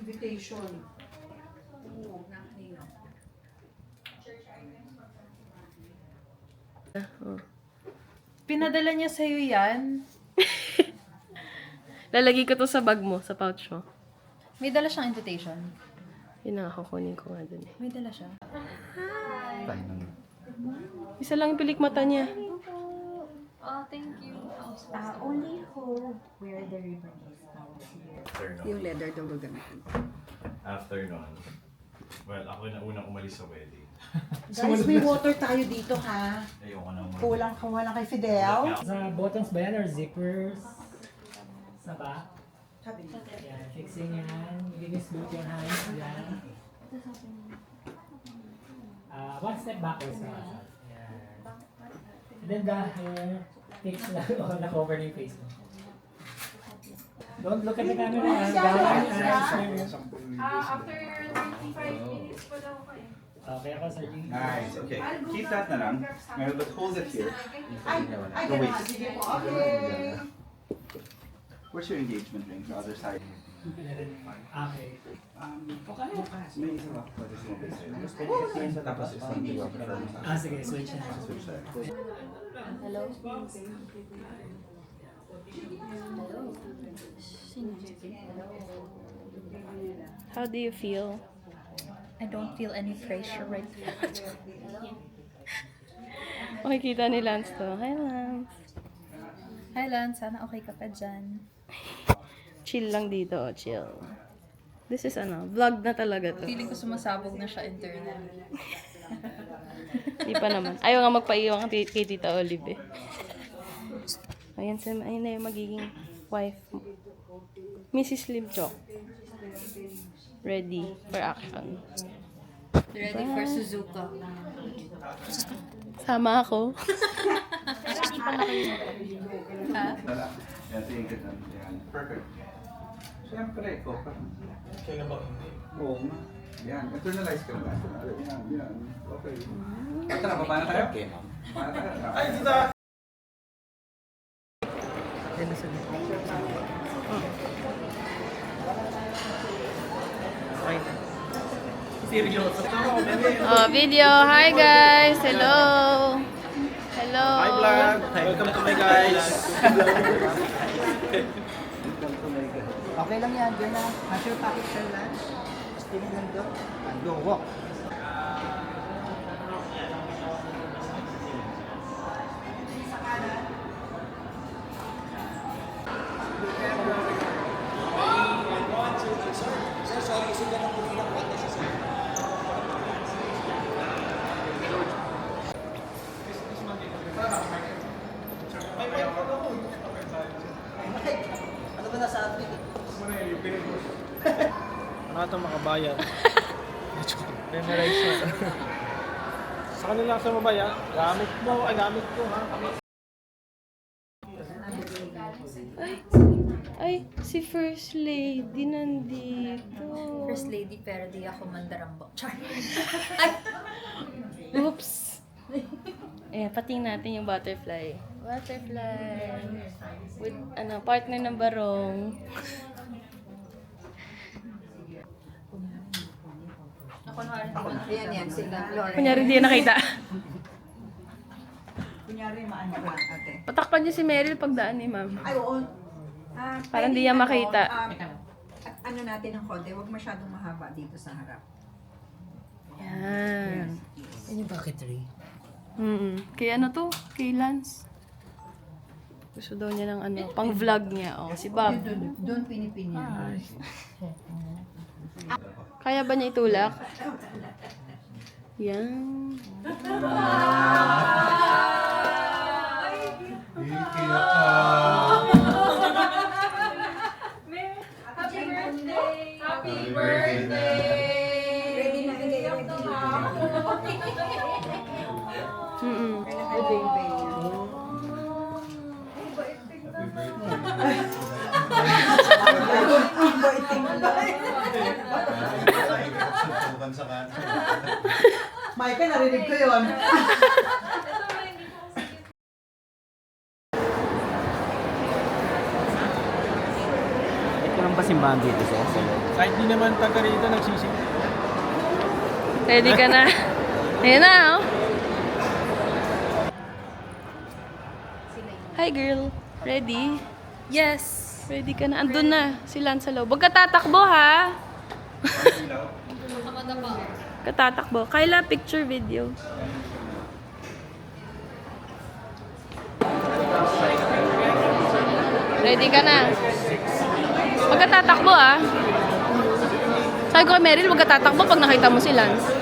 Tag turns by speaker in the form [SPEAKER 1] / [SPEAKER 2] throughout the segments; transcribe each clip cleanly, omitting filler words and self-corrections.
[SPEAKER 1] invitation. Pinadala niya sa'yo yan?
[SPEAKER 2] Lalagay ko to sa bag mo, sa pouch mo.
[SPEAKER 1] May dala siyang invitation.
[SPEAKER 2] Yun na, kukunin ko nga dun eh.
[SPEAKER 1] May dala siya.
[SPEAKER 2] Isa lang yung pilik mata niya.
[SPEAKER 1] Oh, thank you.
[SPEAKER 3] Only who wear the ribbon is found here.
[SPEAKER 4] Yung leather daw gagamitin.
[SPEAKER 5] After nun, well, ako na unang umalis sa wedding.
[SPEAKER 3] Guys, may water tayo dito ha.
[SPEAKER 5] Ayoko na
[SPEAKER 3] Kulang kay Fidel.
[SPEAKER 6] Sa buttons ba yan or zippers? Sa ba? Yan, fixing yan. Linis both your hands. Yan. One step backwards na. Yan. And then the hair, fix na na-cover na yung face mo. Don't look at the camera.
[SPEAKER 1] After 35 minutes pa daw kayo.
[SPEAKER 6] Okay ako, Sir Jing.
[SPEAKER 7] Nice, okay. Keep that na lang. Ngayon, but hold it here.
[SPEAKER 3] Ay,
[SPEAKER 7] Go wait.
[SPEAKER 3] sige po. Okay.
[SPEAKER 7] Where's your engagement ring? The other side.
[SPEAKER 6] Okay.
[SPEAKER 7] May isa ba? Pwede sumabay sa'yo. Tapos isang diwa pa rin sa
[SPEAKER 6] Sige, switch na.
[SPEAKER 7] switch side.
[SPEAKER 2] How do you feel?
[SPEAKER 1] I don't feel any pressure right now.
[SPEAKER 2] Makikita ni Lance to. Hi, Lance.
[SPEAKER 1] Hi, Lan. Sana okay ka pa dyan.
[SPEAKER 2] Chill lang dito, chill. This is vlog na talaga to.
[SPEAKER 1] Feeling ko sumasabog na siya internally.
[SPEAKER 2] Di pa naman. Ayaw nga magpaiwan kay Tita Olive eh. Ayan na yung magiging wife mo. Mrs. Limchok. Ready for action.
[SPEAKER 1] Ready for Suzuka.
[SPEAKER 2] Sama ako.
[SPEAKER 1] Ha?
[SPEAKER 7] Wala. Yan, tingin ka dyan. Yan. Perfect. Siyempre, focus.
[SPEAKER 6] Kaya na ba hindi?
[SPEAKER 7] Oo nga. Yan, internalize ka na. Yan, yan. Okay. Tara, baba na tayo? Okay, ma'am. Baba na tayo. Ay, dito!
[SPEAKER 6] Seryoso.
[SPEAKER 2] Oh, video. Hi guys. Hello. Hello.
[SPEAKER 6] Hi vlog. Welcome to my guys.
[SPEAKER 3] Okay lang yan. Diyan na. Has your package for lunch? Steaming lang doon. And go walk. Ano ba nasabi?
[SPEAKER 6] Ano ito makabayan? Memorize na. Sa kanila sa mabaya, gamit ko ha.
[SPEAKER 2] Ay, si First Lady nandito.
[SPEAKER 1] First lady pero di ako mandarambok. Char.
[SPEAKER 2] Oops. Ayan, pating natin yung butterfly. Butterfly. With, partner ng barong.
[SPEAKER 4] Ayan, sila. Lauren.
[SPEAKER 2] Kunyari hindi yan nakita.
[SPEAKER 3] Kunyari, maano ka, ate.
[SPEAKER 2] Patakpan niyo si Meryl pagdaan ni ma'am.
[SPEAKER 3] Ay, oo.
[SPEAKER 2] Parang di niya makita.
[SPEAKER 4] At ano natin ng konti, huwag masyadong mahaba dito sa harap.
[SPEAKER 2] Yan.
[SPEAKER 6] Yan yung bucketry.
[SPEAKER 2] Kay ano to? Kay Lance. Gusto daw niya ng pang vlog niya. Oh, si Bob.
[SPEAKER 4] Doon pinipin yan.
[SPEAKER 2] Kaya ba niya itulak? Yan.
[SPEAKER 1] Happy birthday! Happy birthday!
[SPEAKER 4] Ready na, ready na.
[SPEAKER 3] Micah, narinig ko yun.
[SPEAKER 6] Ito lang ba simba?
[SPEAKER 3] dumaan dito sa loob.
[SPEAKER 6] Kahit di naman taga rito, nagsising.
[SPEAKER 2] Ready ka na? Ayan na, oh. Hi, girl. Ready?
[SPEAKER 1] Yes!
[SPEAKER 2] Ready ka na? Andun na si Lance sa loob. Huwag ka tatakbo, ha? Katatakbo. Kayla, picture video. Ready ka na? Huwag ka tatakbo, ah. Sabi ko kay Meryl, huwag ka tatakbo pag nakita mo si Lance.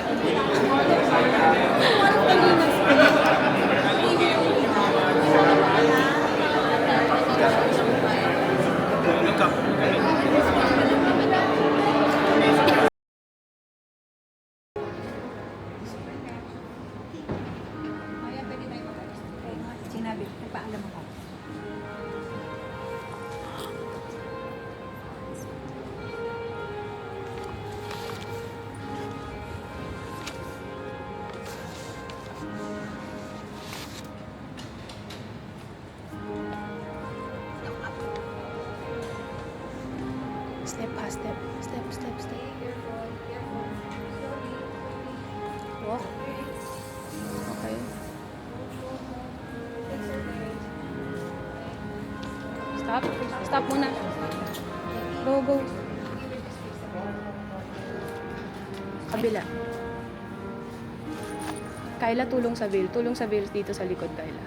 [SPEAKER 4] Sinabi, paalam ako.
[SPEAKER 2] Step, ha, step. Step, step, step. Walk. Okay. Stop. Stop muna. Go, go. Kabila. Kayla, tulong sa veil. Tulong sa veil dito sa likod, Kayla.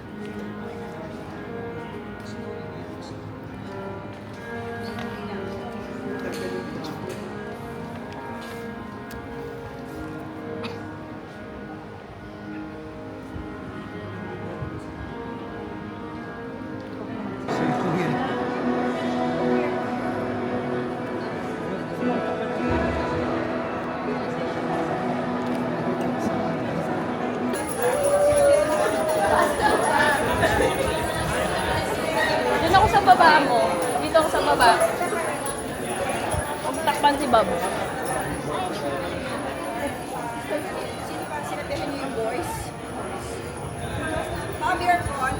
[SPEAKER 2] Doon ako sa baba mo. Dito ako sa baba. Huwag takpan si Bob.
[SPEAKER 4] Sinabihan niyo yung boys. Bobby or Con?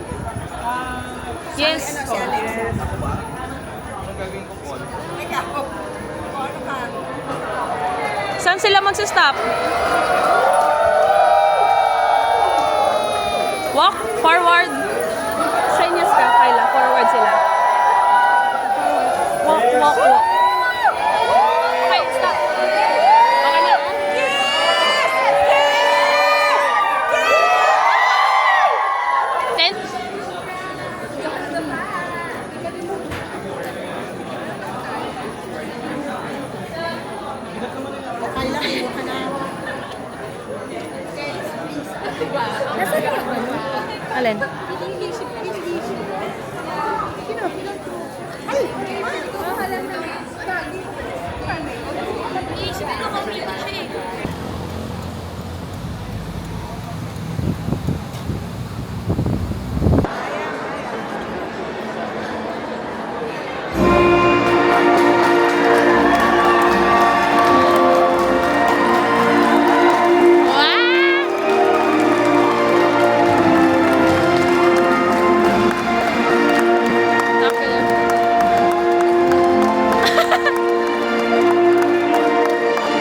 [SPEAKER 2] Yes.
[SPEAKER 4] Ano si Alex? Ikaw. O, ano ka?
[SPEAKER 2] Saan sila magsa-stop? Walk forward. Senyas ka, Kayla. Forward sila. Walk, walk, walk. Okay, stop. Okay na. Ten.
[SPEAKER 4] Kayla, iwan ka na.
[SPEAKER 2] Alin?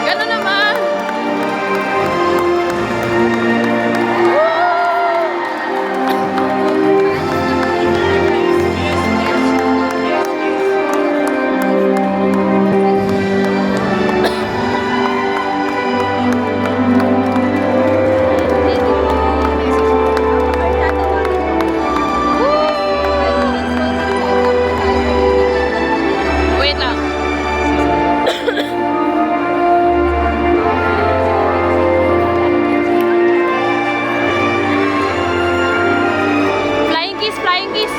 [SPEAKER 2] Gano'n naman. Wait lang. Flying kiss, flying kiss.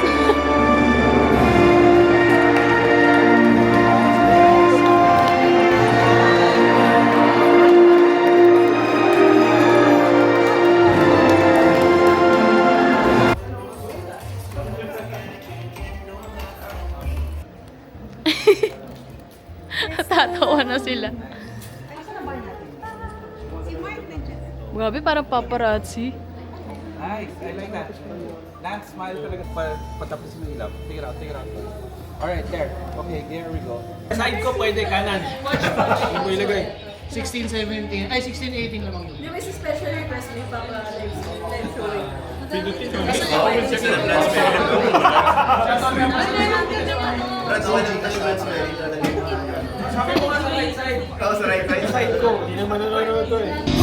[SPEAKER 2] Tatawa na sila.
[SPEAKER 4] Si Mark nandiyan.
[SPEAKER 2] Grabe, parang paparazzi.
[SPEAKER 7] Nice, I like that. Lance, smile talaga patapos mo ilap. Take it out, take it out. Alright, there. Okay, there we go.
[SPEAKER 8] Side ko pwede kanan. Yung mo ilagay. 16, 17, ay 16, 18 lang yun.
[SPEAKER 4] Di ba si special request ni Papa live showing?
[SPEAKER 8] Sabi mo nga sa right side.
[SPEAKER 7] Sa right side.
[SPEAKER 8] Side ko. Hindi naman nanonood to eh.